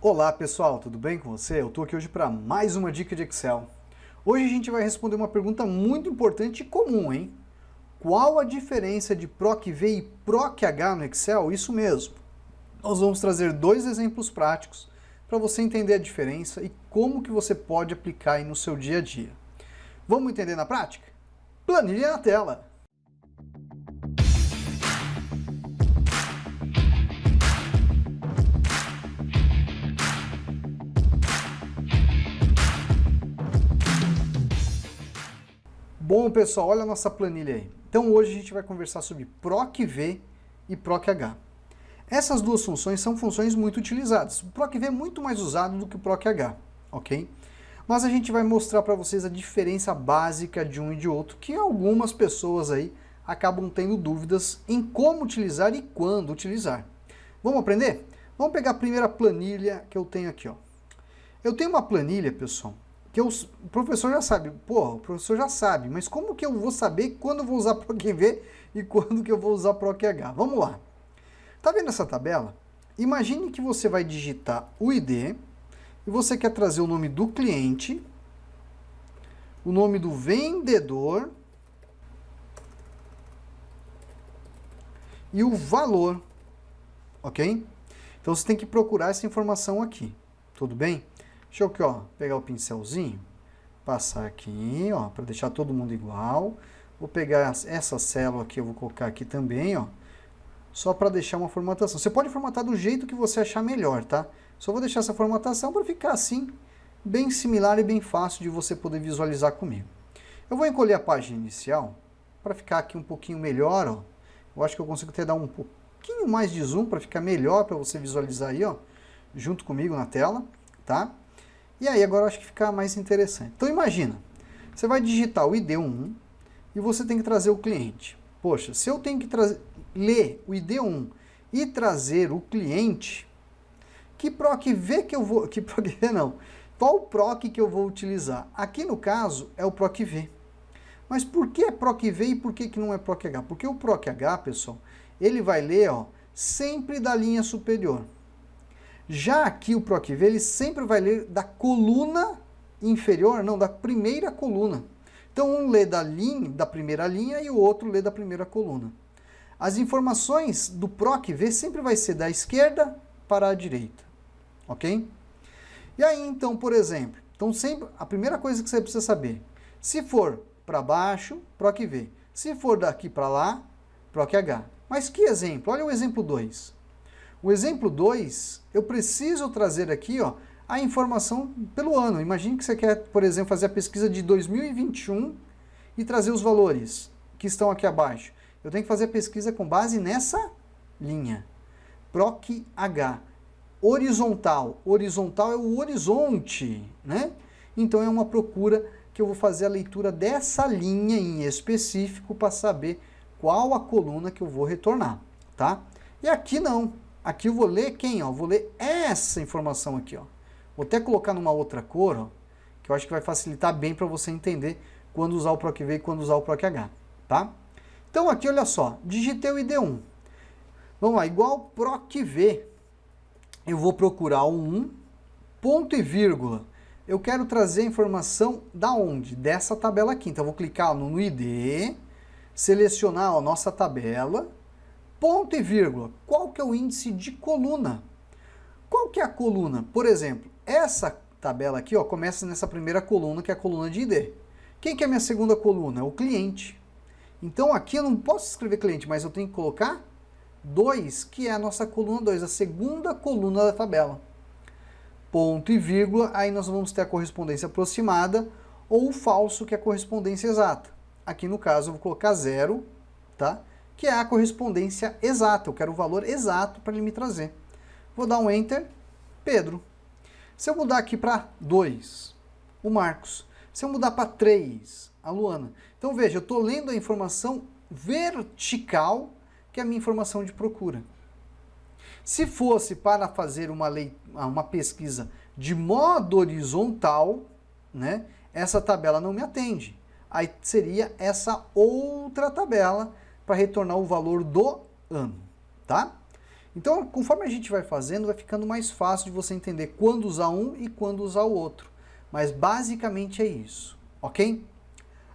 Olá pessoal, tudo bem com você? Eu estou aqui hoje para mais uma dica de Excel. Hoje a gente vai responder uma pergunta muito importante e comum, hein? Qual a diferença de PROC-V e PROC-H no Excel? Isso mesmo. Nós vamos trazer dois exemplos práticos para você entender a diferença e como que você pode aplicar aí no seu dia a dia. Vamos entender na prática? Planilha na tela! Bom, pessoal, olha a nossa planilha aí. Então hoje a gente vai conversar sobre PROC-V e PROC-H. Essas duas funções são funções muito utilizadas. O PROC-V é muito mais usado do que o PROC-H, ok? Mas a gente vai mostrar para vocês a diferença básica de um e de outro, que algumas pessoas aí acabam tendo dúvidas em como utilizar e quando utilizar. Vamos aprender? Vamos pegar a primeira planilha que eu tenho aqui, ó. Eu tenho uma planilha, pessoal, que o professor já sabe. Pô, o professor já sabe, mas como que eu vou saber quando eu vou usar PROC-V e quando que eu vou usar PROC-H? Vamos lá. Tá vendo essa tabela? Imagine que você vai digitar o ID e você quer trazer o nome do cliente, o nome do vendedor e o valor, ok? Então você tem que procurar essa informação aqui, tudo bem? Deixa eu aqui, ó, pegar o pincelzinho, passar aqui, ó, para deixar todo mundo igual. Vou pegar essa célula aqui, eu vou colocar aqui também, ó, só para deixar uma formatação. Você pode formatar do jeito que você achar melhor, tá? Só vou deixar essa formatação para ficar assim, bem similar e bem fácil de você poder visualizar comigo. Eu vou encolher a página inicial para ficar aqui um pouquinho melhor, ó. Eu acho que eu consigo até dar um pouquinho mais de zoom para ficar melhor para você visualizar aí, ó, junto comigo na tela, tá? E aí agora eu acho que fica mais interessante. Então imagina, você vai digitar o ID1 e você tem que trazer o cliente. Poxa, se eu tenho que ler o ID1 e trazer o cliente, que PROC-V que eu vou... Que PROC-V não. Qual PROC que eu vou utilizar? Aqui no caso é o PROC-V. Mas por que é PROC-V e por que não é PROC-H? Porque o PROC-H, pessoal, ele vai ler, ó, sempre da linha superior. Já aqui o PROC-V, ele sempre vai ler da coluna inferior, não, da primeira coluna. Então um lê da primeira linha e o outro lê da primeira coluna. As informações do PROC-V sempre vai ser da esquerda para a direita, ok? E aí então, por exemplo, então sempre a primeira coisa que você precisa saber, se for para baixo, PROC-V. Se for daqui para lá, PROC-H. Mas que exemplo? Olha o exemplo 2. O exemplo 2, eu preciso trazer aqui, ó, a informação pelo ano. Imagine que você quer, por exemplo, fazer a pesquisa de 2021 e trazer os valores que estão aqui abaixo. Eu tenho que fazer a pesquisa com base nessa linha. PROC-H. Horizontal. Horizontal é o horizonte, né? Então é uma procura que eu vou fazer a leitura dessa linha em específico para saber qual a coluna que eu vou retornar, tá? E aqui não. Aqui eu vou ler quem? Ó? Vou ler essa informação aqui, ó. Vou até colocar numa outra cor, ó, que eu acho que vai facilitar bem para você entender quando usar o PROC-V e quando usar o PROC-H, tá? Então aqui, olha só, digitei o ID1. Vamos lá, igual PROC-V, eu vou procurar o 1, ponto e vírgula. Eu quero trazer a informação da onde? Dessa tabela aqui. Então eu vou clicar no ID, selecionar a nossa tabela, ponto e vírgula. Qual que é o índice de coluna? Qual que é a coluna? Por exemplo, essa tabela aqui, ó, começa nessa primeira coluna, que é a coluna de ID. Quem que é a minha segunda coluna? O cliente. Então aqui eu não posso escrever cliente, mas eu tenho que colocar 2, que é a nossa coluna 2, a segunda coluna da tabela. Ponto e vírgula, aí nós vamos ter a correspondência aproximada ou o falso, que é a correspondência exata. Aqui no caso eu vou colocar 0, tá? Que é a correspondência exata. Eu quero o valor exato para ele me trazer. Vou dar um Enter, Pedro. Se eu mudar aqui para 2, o Marcos. Se eu mudar para 3, a Luana. Então veja, eu estou lendo a informação vertical, que é a minha informação de procura. Se fosse para fazer uma pesquisa de modo horizontal, né, essa tabela não me atende. Aí seria essa outra tabela para retornar o valor do ano, tá? Então, conforme a gente vai fazendo, vai ficando mais fácil de você entender quando usar um e quando usar o outro. Mas basicamente é isso, ok?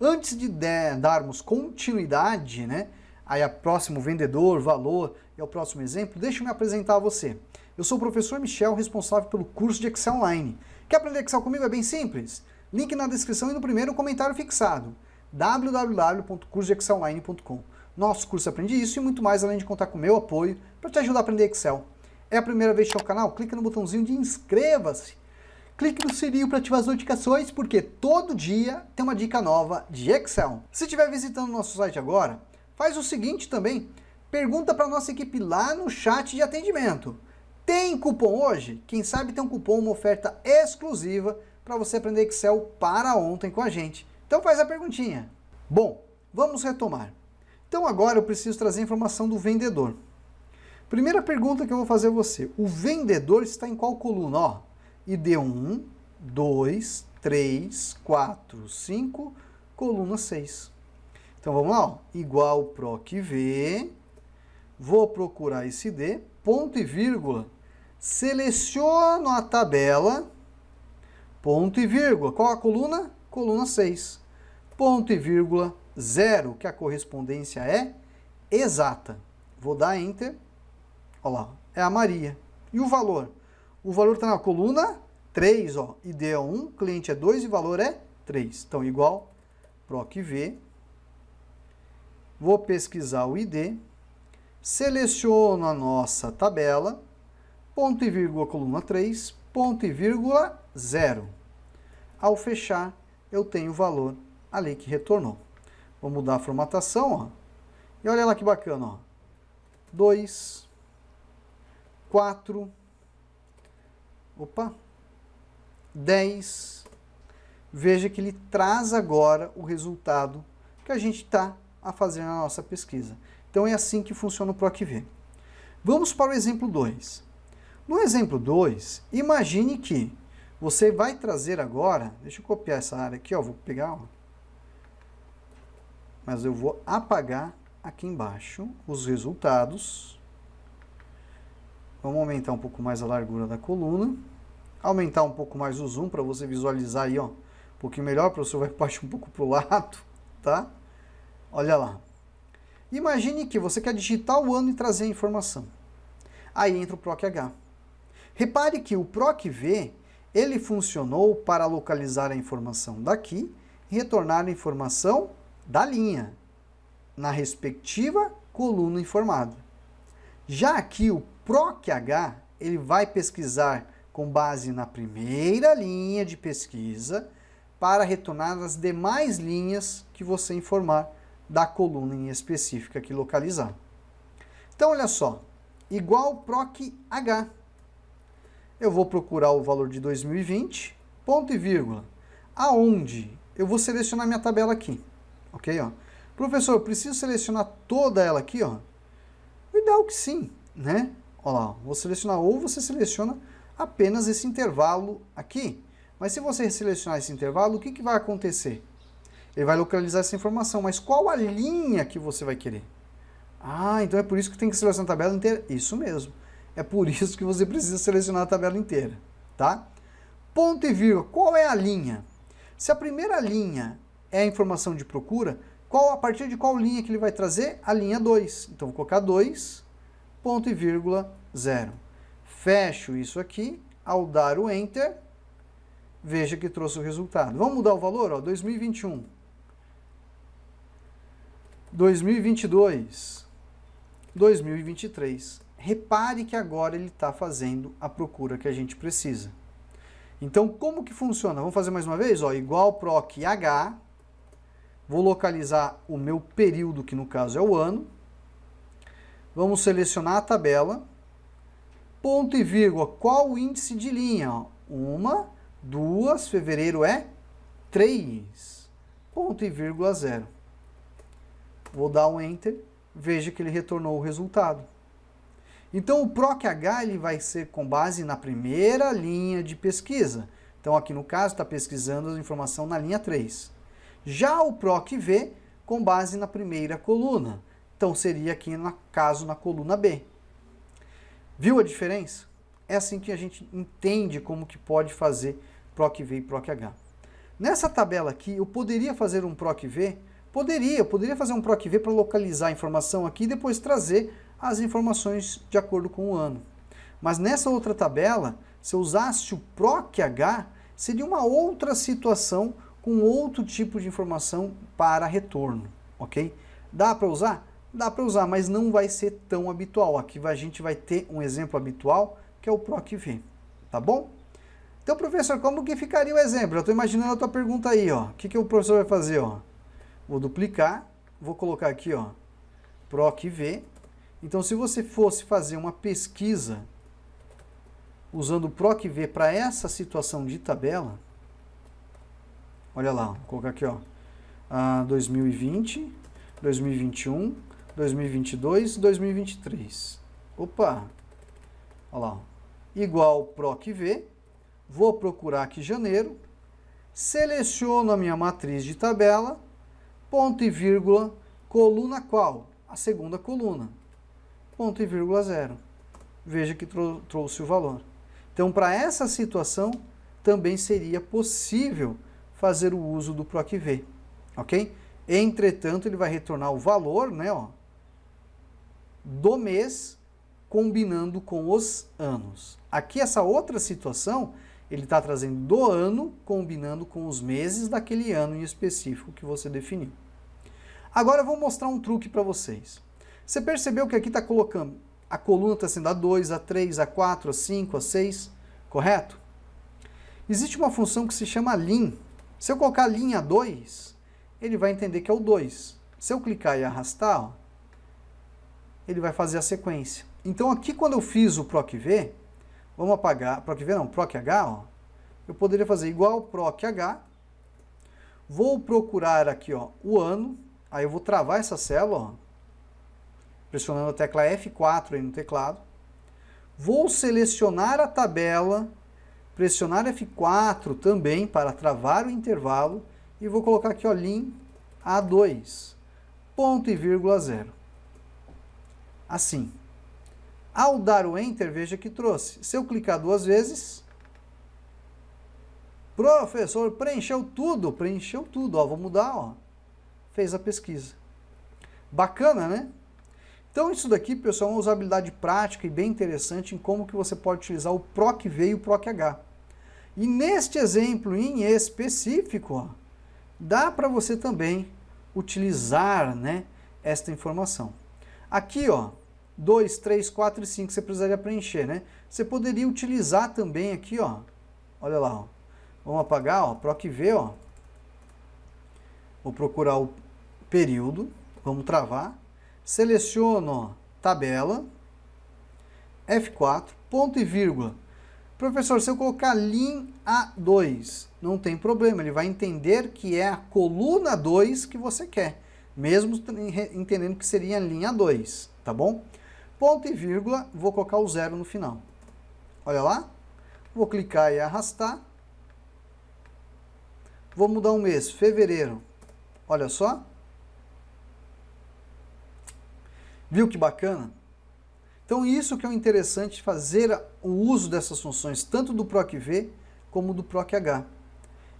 Antes de darmos continuidade, né, aí a próximo vendedor, valor e ao próximo exemplo, deixa eu me apresentar a você. Eu sou o professor Michel, responsável pelo curso de Excel Online. Quer aprender Excel comigo? É bem simples. Link na descrição e no primeiro comentário fixado. www.cursodeexcelonline.com. Nosso curso Aprende Isso e muito mais, além de contar com o meu apoio para te ajudar a aprender Excel. É a primeira vez que é o canal? Clica no botãozinho de inscreva-se. Clique no sininho para ativar as notificações, porque todo dia tem uma dica nova de Excel. Se estiver visitando o nosso site agora, faz o seguinte também, pergunta para a nossa equipe lá no chat de atendimento. Tem cupom hoje? Quem sabe tem um cupom, uma oferta exclusiva para você aprender Excel para ontem com a gente. Então faz a perguntinha. Bom, vamos retomar. Então agora eu preciso trazer a informação do vendedor. Primeira pergunta que eu vou fazer a você. O vendedor está em qual coluna? Ó, ID 1, 2, 3, 4, 5, coluna 6. Então vamos lá, ó. Igual PROC-V, vou procurar esse ID, ponto e vírgula, seleciono a tabela, ponto e vírgula, qual a coluna? Coluna 6. Ponto e vírgula, 0, que a correspondência é exata. Vou dar Enter, olha lá, é a Maria. E o valor? O valor está na coluna 3, ó, ID é 1, cliente é 2 e valor é 3. Então, igual PROC-V, vou pesquisar o ID, seleciono a nossa tabela, ponto e vírgula, coluna 3, ponto e vírgula, 0. Ao fechar, eu tenho o valor ali que retornou. Vou mudar a formatação, ó. E olha lá que bacana, ó. 2, 4, opa, 10. Veja que ele traz agora o resultado que a gente está a fazer na nossa pesquisa. Então é assim que funciona o PROC-V. Vamos para o exemplo 2. No exemplo 2, imagine que você vai trazer agora, deixa eu copiar essa área aqui, ó, vou pegar, ó, mas eu vou apagar aqui embaixo os resultados. Vamos aumentar um pouco mais a largura da coluna, aumentar um pouco mais o zoom para você visualizar aí, ó, um pouquinho melhor, o professor vai partir um pouco para o lado, tá? Olha lá. Imagine que você quer digitar o ano e trazer a informação. Aí entra o PROC-H. Repare que o PROC-V, ele funcionou para localizar a informação daqui e retornar a informação da linha, na respectiva coluna informada. Já aqui o PROC-H, ele vai pesquisar com base na primeira linha de pesquisa para retornar as demais linhas que você informar da coluna em específica que localizar. Então, olha só, igual PROC-H. Eu vou procurar o valor de 2020, ponto e vírgula, aonde eu vou selecionar minha tabela aqui, ok? Ó. Professor, eu preciso selecionar toda ela aqui, ó? O ideal que sim, né? Olha lá, vou selecionar, ou você seleciona apenas esse intervalo aqui. Mas se você selecionar esse intervalo, o que, que vai acontecer? Ele vai localizar essa informação, mas qual a linha que você vai querer? Ah, então é por isso que tem que selecionar a tabela inteira? Isso mesmo. É por isso que você precisa selecionar a tabela inteira, tá? Ponto e vírgula, qual é a linha? Se a primeira linha é a informação de procura, a partir de qual linha que ele vai trazer? A linha 2. Então, vou colocar 2, ponto e vírgula, 0. Fecho isso aqui, ao dar o Enter, veja que trouxe o resultado. Vamos mudar o valor? Ó, 2021. 2022. 2023. Repare que agora ele está fazendo a procura que a gente precisa. Então, como que funciona? Vamos fazer mais uma vez? Ó, igual PROC-H. Vou localizar o meu período, que no caso é o ano. Vamos selecionar a tabela. Ponto e vírgula, qual o índice de linha? Ó, 1, 2, fevereiro é 3. Ponto e vírgula, 0. Vou dar um Enter. Veja que ele retornou o resultado. Então, o PROC-H ele vai ser com base na primeira linha de pesquisa. Então, aqui no caso, está pesquisando a informação na linha 3. Já o PROC-V, com base na primeira coluna. Então, seria aqui, no caso, na coluna B. Viu a diferença? É assim que a gente entende como que pode fazer PROC-V e PROC-H. Nessa tabela aqui, eu poderia fazer um PROC-V? Eu poderia fazer um PROC-V para localizar a informação aqui e depois trazer as informações de acordo com o ano. Mas nessa outra tabela, se eu usasse o PROC-H, seria uma outra situação com outro tipo de informação para retorno, ok? Dá para usar? Dá para usar, mas não vai ser tão habitual. Aqui a gente vai ter um exemplo habitual, que é o PROC-V, tá bom? Então, professor, como que ficaria o exemplo? Eu estou imaginando a tua pergunta aí, ó. O que o professor vai fazer, ó? Vou duplicar, vou colocar aqui, ó, PROC-V. Então, se você fosse fazer uma pesquisa usando o PROC-V para essa situação de tabela, olha lá, vou colocar aqui, ó, 2020, 2021, 2022, 2023. Opa! Olha lá, ó. Igual PROC-V, vou procurar aqui janeiro, seleciono a minha matriz de tabela, ponto e vírgula, coluna qual? A segunda coluna, ponto e vírgula 0. Veja que trouxe o valor. Então, para essa situação, também seria possível fazer o uso do PROC-V, ok? Entretanto, ele vai retornar o valor, né, ó, do mês, combinando com os anos. Aqui, essa outra situação, ele está trazendo do ano, combinando com os meses daquele ano em específico que você definiu. Agora eu vou mostrar um truque para vocês. Você percebeu que aqui está colocando, a coluna está sendo A2, A3, A4, A5, A6, correto? Existe uma função que se chama lim. Se eu colocar linha 2, ele vai entender que é o 2. Se eu clicar e arrastar, ó, ele vai fazer a sequência. Então aqui quando eu fiz o PROC-V, vamos apagar, PROC-V não, PROC-H, ó, eu poderia fazer igual PROC-H, vou procurar aqui, ó, o ano, aí eu vou travar essa célula, ó, pressionando a tecla F4 aí no teclado, vou selecionar a tabela, pressionar F4 também para travar o intervalo, e vou colocar aqui, ó, lim A2, ponto e vírgula 0. Assim. Ao dar o Enter, veja que trouxe. Se eu clicar duas vezes, professor, preencheu tudo, ó, vou mudar, ó, fez a pesquisa. Bacana, né? Então isso daqui, pessoal, é uma usabilidade prática e bem interessante em como que você pode utilizar o PROC-V e o PROC-H. E neste exemplo em específico, ó, dá para você também utilizar, né, esta informação. Aqui, ó, 2, 3, 4 e 5 você precisaria preencher, né? Você poderia utilizar também aqui, ó, olha lá, ó, vamos apagar, ó, PROC-V, ó, vou procurar o período, vamos travar, seleciono, ó, tabela, F4, ponto e vírgula. Professor, se eu colocar lim A2, não tem problema, ele vai entender que é a coluna 2 que você quer, mesmo entendendo que seria linha 2, tá bom? Ponto e vírgula, vou colocar o 0 no final. Olha lá, vou clicar e arrastar. Vou mudar um mês, fevereiro. Olha só. Viu que bacana? Então isso que é o interessante, fazer o uso dessas funções, tanto do PROC-V como do PROC-H.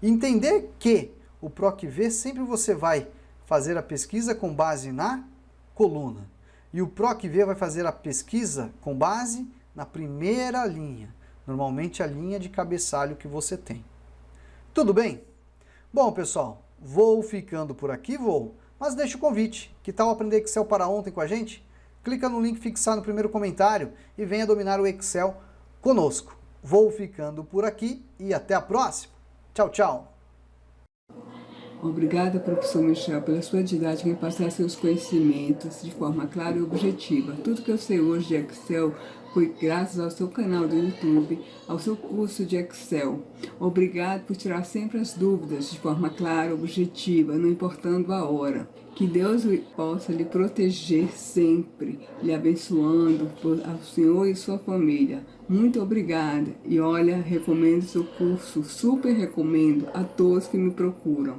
Entender que o PROC-V sempre você vai fazer a pesquisa com base na coluna. E o PROC-V vai fazer a pesquisa com base na primeira linha, normalmente a linha de cabeçalho que você tem. Tudo bem? Bom, pessoal, vou ficando por aqui, mas deixa o convite. Que tal aprender Excel para ontem com a gente? Clica no link fixado no primeiro comentário e venha dominar o Excel conosco. Vou ficando por aqui e até a próxima. Tchau, tchau. Obrigada, professor Michel, pela sua didática em passar seus conhecimentos de forma clara e objetiva. Tudo que eu sei hoje de Excel foi graças ao seu canal do YouTube, ao seu curso de Excel. Obrigado por tirar sempre as dúvidas de forma clara e objetiva, não importando a hora. Que Deus possa lhe proteger sempre, lhe abençoando ao senhor e sua família. Muito obrigada. E olha, recomendo seu curso, super recomendo a todos que me procuram.